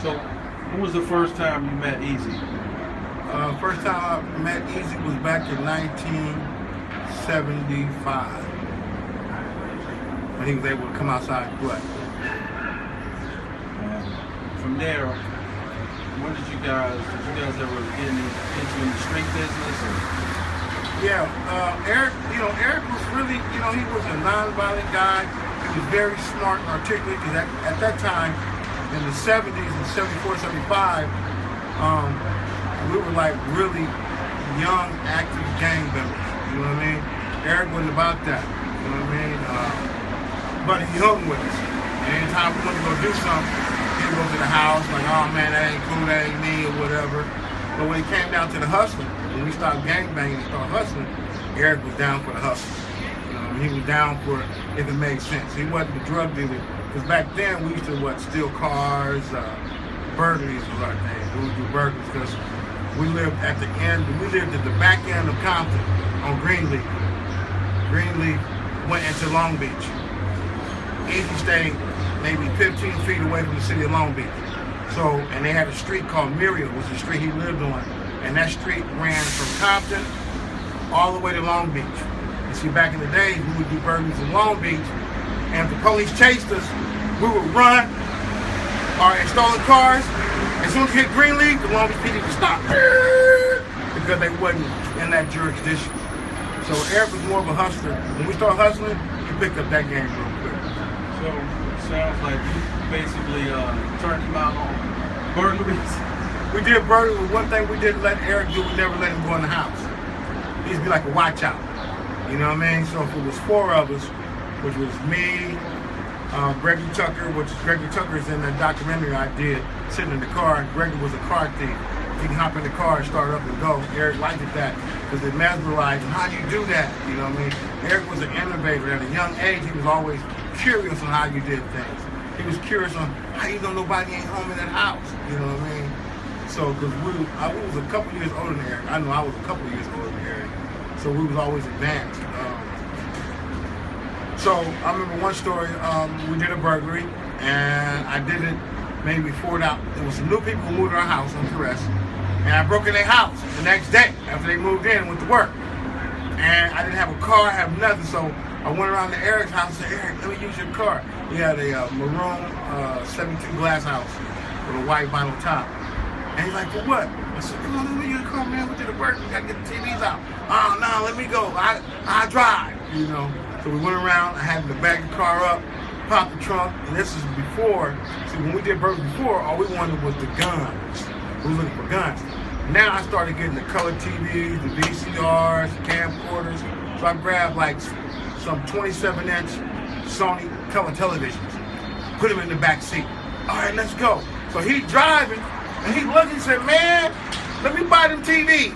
So, when was the first time you met Eazy? First time I met Eazy was back in 1975 when he was able to come outside and play. And from there, when did you guys ever get into the street business? Or? Yeah, Eric, Eric was really, he was a non-violent guy. He was very smart and articulate because at that time, in the 70s and 74, 75, we were like really young, active gang members. You know what I mean? Eric wasn't about that. You know what I mean? But he hung with us. And anytime we wanted to go do something, he'd go to the house like, oh man, that ain't cool, that ain't me, or whatever. But when it came down to the hustling, when we started gang banging and started hustling, Eric was down for the hustle. You know, he was down for it if it made sense. He wasn't the drug dealer. Because back then we used to steal cars, burglaries was our thing. We would do burglaries because we lived at the back end of Compton on Greenleaf. Greenleaf went into Long Beach. Eazy stayed maybe 15 feet away from the city of Long Beach. So, and they had a street called Muriel, which is the street he lived on. And that street ran from Compton all the way to Long Beach. You see, back in the days, we would do burglaries in Long Beach. And if the police chased us, we would run or in stolen cars. As soon as we hit Greenleaf, the Long Beach PD would stop because they wasn't in that jurisdiction. So Eric was more of a hustler. When we started hustling, he picked up that game real quick. So it sounds like you basically turned him out on burglaries. We did burglaries. One thing we didn't let Eric do, we never let him go in the house. He used to be like a watch out. You know what I mean? So if it was four of us, which was me, Gregory Tucker, Gregory Tucker is in the documentary I did, sitting in the car. Gregory was a car thief. He can hop in the car and start up and go. Eric liked it that because it mesmerized him. How do you do that? You know what I mean? Eric was an innovator. At a young age, he was always curious on how you did things. He was curious on how you know nobody ain't home in that house. You know what I mean? So, because I was a couple years older than Eric. I know I was a couple years older than Eric. So we was always advanced. So I remember one story, we did a burglary, and I did it maybe before that. There was some new people who moved to our house on Caress, and I broke in their house the next day after they moved in and went to work. And I didn't have a car, I have nothing, so I went around to Eric's house and said, Eric, let me use your car. He had a maroon 72 glass house with a white vinyl top. And he's like, for what? I said, come on, let me use your car, man. We did a burglary, we gotta get the TVs out. Oh, no, let me go, I drive, you know. So we went around, I had to back the car up, popped the trunk, and this is before. See, when we did burglary before, all we wanted was the guns. We were looking for guns. Now I started getting the color TVs, the VCRs, the camcorders. So I grabbed like some 27-inch Sony color televisions, put them in the back seat. All right, let's go. So he's driving, and he looked and said, man, let me buy them TVs.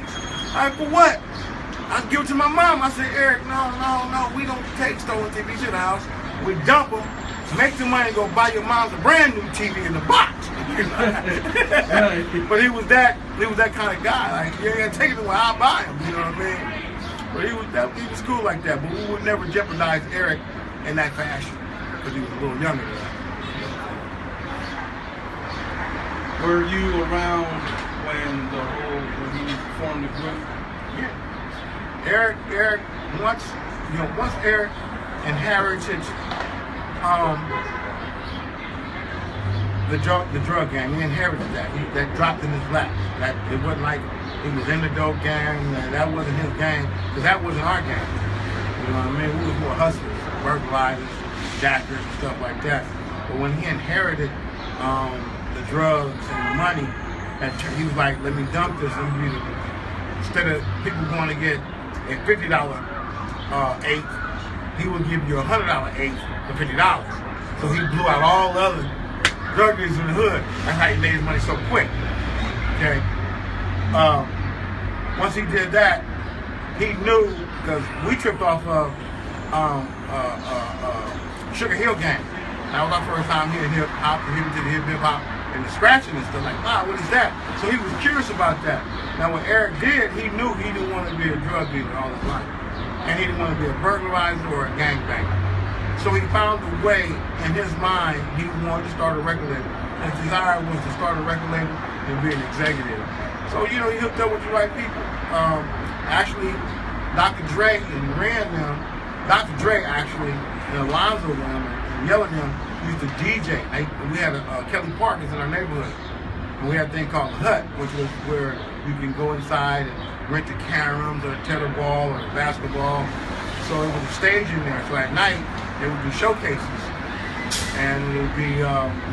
All right, for what? I give it to my mom. I said, Eric, no, we don't take stolen TVs to the house. We dump them, make the money, go buy your mom's a brand new TV in the box. But he was that kind of guy. Like, you ain't gonna take it away, I'll buy him. You know what I mean? But he was cool like that. But we would never jeopardize Eric in that fashion because he was a little younger than us. Were you around when he formed the group? Yeah. Eric, once Eric inherited the drug gang, he inherited that. That dropped in his lap. That it wasn't like he was in the dope gang. That wasn't his gang, because that wasn't our gang. You know what I mean? We was more hustlers, burglarizers, jackers, and stuff like that. But when he inherited the drugs and the money, he was like, let me dump this. Instead of people going to get a $50 eighth, he would give you a $100 eighth for $50. So he blew out all the other drug dealers in the hood. That's how he made his money so quick. Okay. Once he did that, he knew, because we tripped off of Sugar Hill Gang. That was our first time hearing hip hop. He did hip hop and the scratching and stuff. Like, wow, what is that? So he was curious about that. Now, what Eric did, he knew he didn't want to be a drug dealer all his life. And he didn't want to be a burglarizer or a gangbanger. So he found a way in his mind. He wanted to start a record label. His desire was to start a record label and be an executive. So he hooked up with the right people. Actually, Dr. Dre and ran them. Dr. Dre actually and Alonzo them and Yellow them used to DJ. We had a Kelly Parkers in our neighborhood. And we had a thing called the Hut, which was where you can go inside and rent the caroms or the tetherball or the basketball. So it was a stage in there. So at night, they would do showcases. And it would be,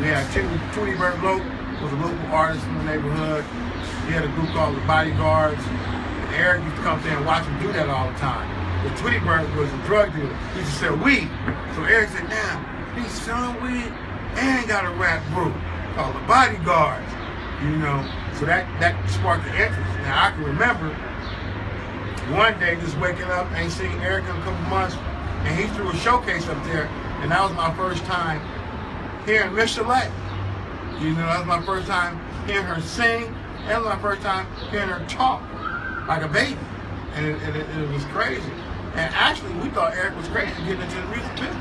we had Tweety Bird Lope, was a local artist from the neighborhood. He had a group called the Bodyguards. And Eric used to come there and watch him do that all the time. But Tweety Bird was a drug dealer. He used to sell weed. So Eric said, now, he's selling weed and got a rap group called the Bodyguards. So that sparked the interest. Now I can remember one day just waking up, ain't seen Eric in a couple months, and he threw a showcase up there, and that was my first time hearing Miss Chalet. That was my first time hearing her sing, and that was my first time hearing her talk like a baby, and it was crazy. And actually, we thought Eric was crazy getting into the music business.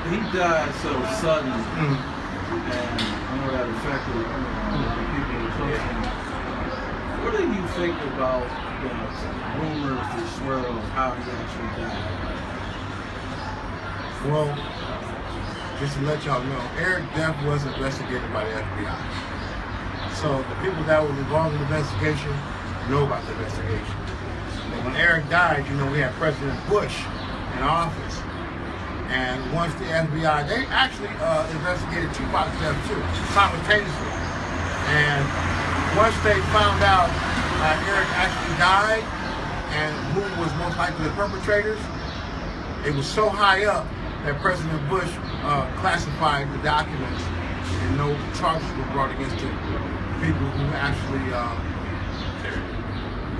He died so suddenly. And I know that affected people who close to him. What do you think about the rumors that swirl of how he actually died? Well, just to let y'all know, Eric's death was investigated by the FBI. So the people that were involved in the investigation know about the investigation. And when Eric died, we had President Bush in office. And once the FBI, they actually investigated Tupac's death too, simultaneously. And once they found out Eric actually died and who was most likely the perpetrators, it was so high up that President Bush classified the documents and no charges were brought against the people who actually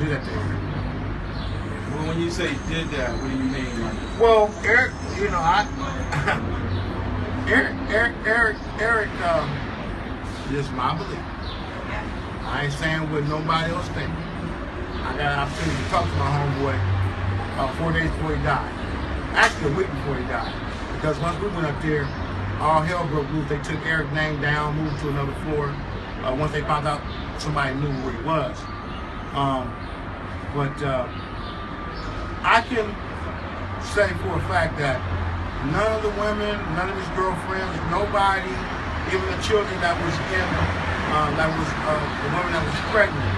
did that to Eric. Well, when you say did that, what do you mean? Well, Eric, Eric, just my belief. I ain't saying what nobody else thinks. I got an opportunity to talk to my homeboy 4 days before he died. Actually, a week before he died. Because once we went up there, all hell broke loose. They took Eric's name down, moved to another floor. Once they found out somebody knew where he was. I can say for a fact that none of the women, none of his girlfriends, nobody, even the children that was in, the woman that was pregnant,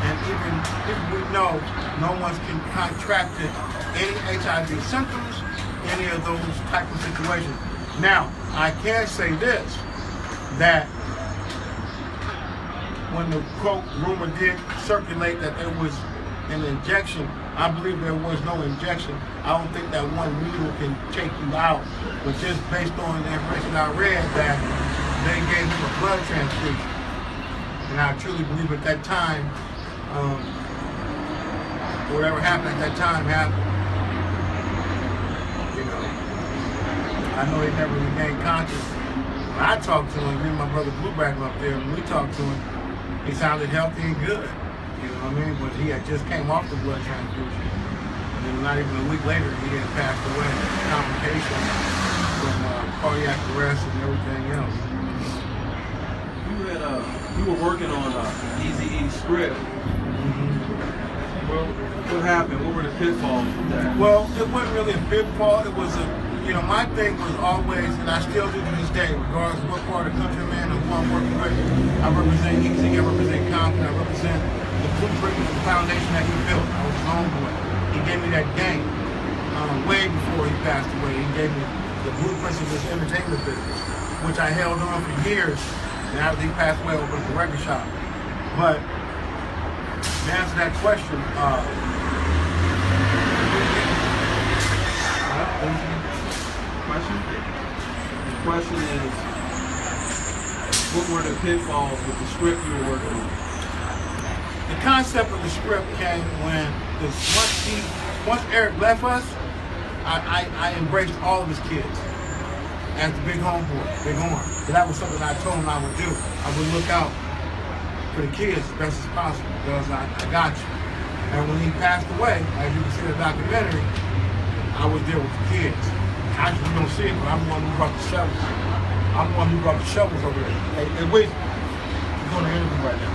and even if we know, no one's contracted any HIV symptoms, any of those type of situations. Now, I can say this, that when the quote rumor did circulate that there was an injection, I believe there was no injection. I don't think that one needle can take you out. But just based on the information I read, that they gave him a blood transfusion. And I truly believe at that time, whatever happened at that time happened. I know he never regained conscious. When I talked to him, me and my brother Blueback up there, when we talked to him, he sounded healthy and good. You know what I mean? But he had just came off the blood transfusion. And then not even a week later, he had passed away. Complications from cardiac arrest and everything else. You were working on Eazy E script. Well, what happened? What were the pitfalls with that? Well, it wasn't really a pitfall. It was my thing was always, and I still do to this day, regardless of what part of the country I'm in or who I'm working with, I represent Eazy, I represent Compton, I represent the blueprint and the foundation that he built. I was his homeboy. He gave me that game way before he passed away. He gave me the blueprints of this entertainment business, which I held on for years. And after he passed away, I opened the record shop. But to answer that question, the question is, what were the pitfalls with the script you were working on? The concept of the script came when, once Eric left us, I embraced all of his kids as the big homeboy, big horn. So that was something I told him I would do. I would look out for the kids as best as possible because I got you. And when he passed away, as you can see in the documentary, I was there with the kids. Actually, you don't see it, but I'm the one who brought the shovels. I'm the one who brought the shovels over there. Hey, wait. We're doing an interview right now.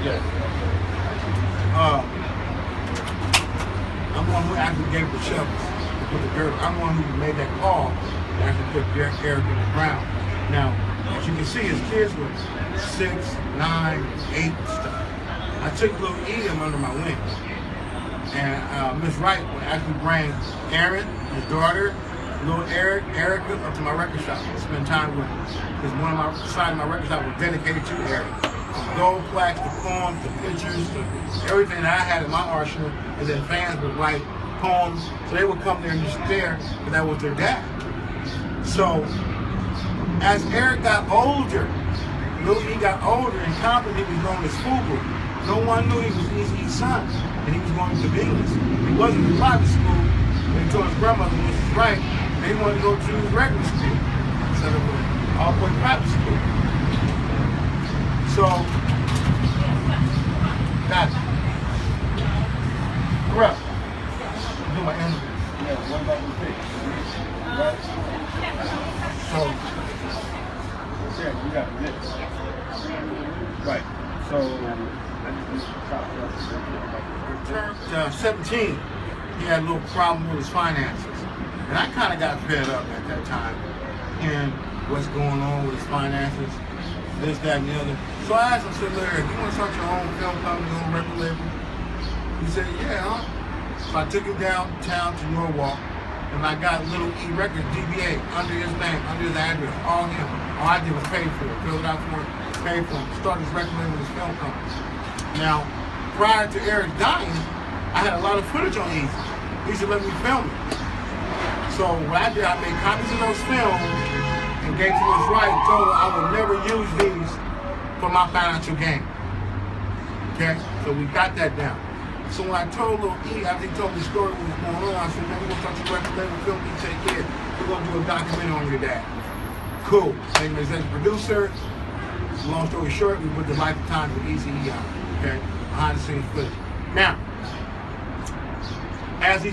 Yeah. I'm the one who actually gave the shovels to put the dirt. I'm the one who made that call to actually put Eric in the ground. Now, as you can see, his kids were 6, 9, 8 and stuff. I took Lil Eazy under my wing. And Miss Wright would actually bring Aaron, his daughter, little Erica, up to my record shop and spend time with them. Because one of my side of my record shop was dedicated to Eric. The gold plaques, the poems, the pictures, everything that I had in my arsenal, and then fans would write poems. So they would come there and just stare, but that was their dad. So as Eric got older, Lil E got older, and Compton, he was going to school group. No one knew he was Eazy E's son, and he was going to Venus. He wasn't in private school, and he told his grandmother, Mrs. Wright, that he wanted to go to regular school instead of all-boy private school. So, that's it. Correct. Do my interview. Yeah, what about the pig? Right? So, Yeah, you got this. Right. So, turned 17, he had a little problem with his finances. And I kind of got fed up at that time and what's going on with his finances, this, that, and the other. So I asked him, I said, Larry, you want to start your own film company, your own record label? He said, yeah, huh? So I took him downtown to Norwalk, and I got Lil E Records, DBA, under his name, under his address, all him. All I did was pay for it, fill it out for it, pay for it, start his record label with his film company. Now, prior to Eric dying, I had a lot of footage on Eazy. He should let me film it. So what I did, I made copies of those films and gave to Miss Wright, told her I would never use these for my financial gain. Okay? So we got that down. So when I told Lil E, after he told me the story what was going on, I said, man, we're gonna start your record label, film you, take care. We're gonna do a documentary on your dad. Cool. Same executive producer. Long story short, we put the lifetime with Eazy E out. Okay? Behind the scenes footage. Now, as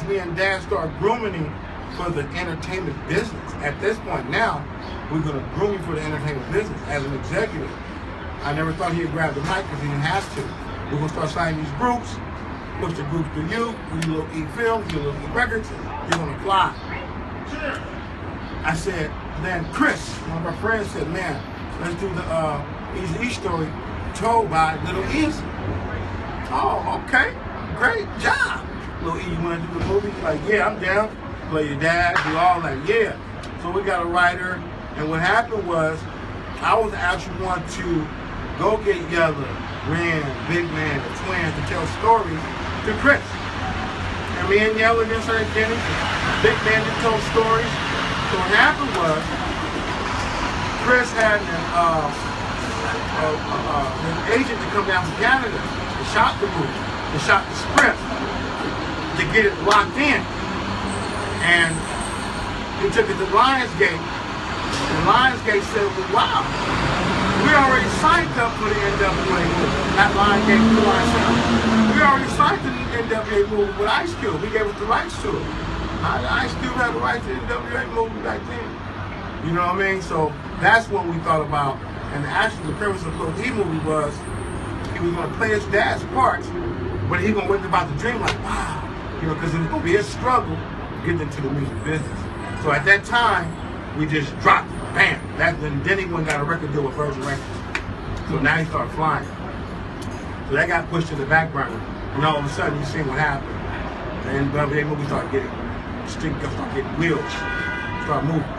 me and Dad started grooming him for the entertainment business, at this point now, we're going to groom him for the entertainment business as an executive. I never thought he'd grab the mic because he didn't have to. We're going to start signing these groups, push the groups to you, we do Lil E Films, do Lil E Records, you're going to fly. I said, then Chris, one of our friends said, man, let's do the Eazy E story told by Lil Eazy. Oh, okay, great job. Lil E, you want to do the movie? He's like, yeah, I'm down. Play your dad, do all that, yeah. So we got a writer, and what happened was, I was actually one to go get Yella, Ren, Big Man, the twins to tell stories to Chris. And me and Yella then started getting Big Man to tell stories. So what happened was, Chris had an agent to come down from Canada to shot the movie, to shot the script, to get it locked in. And he took it to Lionsgate, and Lionsgate said, well, wow, we already signed up for the NWA movie. Not Lionsgate, we already signed to the NWA movie with Ice Cube. He gave us the rights to it. Ice Cube had the rights to the NWA movie back then. You know what I mean? So that's what we thought about. And actually the premise of the Lil E movie was he was going to play his dad's part, but he was going to wake up about the dream like, wow. You know, because it was going to be his struggle getting into the music business. So at that time, we just dropped it, bam. Then he went and got a record deal with Virgin Records. So now he started flying. So that got pushed to the back burner. And all of a sudden, you see what happened. And the NWA movie started getting wheels, started moving.